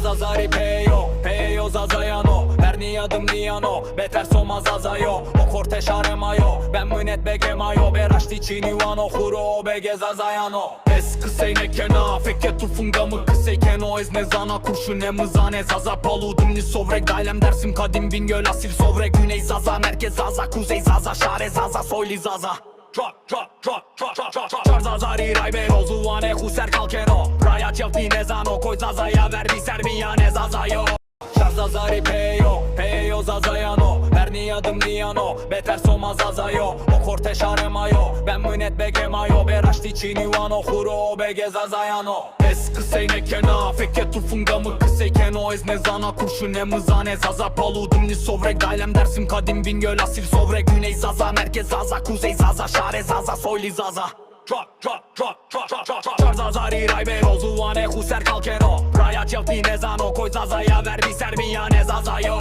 Zazari peyo zazayano. Berni adım niyano, beter soma zazayo. O korteş aremayo, ben münet begemayo. Beraşti çinivano, huro bege zazayano. Es kıseyne kena, feke tufungamı kıseyken ez ne zana. Kurşun ne mızane zaza paludum ni sovrek. Dailem dersim kadim bingöl asil sovrek. Güney zaza, merkez zaza, kuzey zaza. Şare zaza, soyli zaza. Çar zazari raybe rozuvane huser kalkeno. Raya çelti nezano, koy zazaya verdi serbiya ne zazayo. Çar zazari peyo zazayano. Berni adım niyano, beter soma zazayo. O korteş aremayo, ben münet begemayo. Beraşti çinivano, huro bege zazayano. Es kıseyne kena, feke tufungamı kıseyken ez ne zana. Kurşun ne mızane zaza paludum ni sovrek. Dailem dersim kadim bingöl asil sovrek. Güney zaza, merkez zaza, kuzey zaza. Şare zaza, soyli zaza. Çar zazari raybe rozuvane huser kalkeno. Raya çelti nezano, koy zazaya verdi serbiya ne zazayo.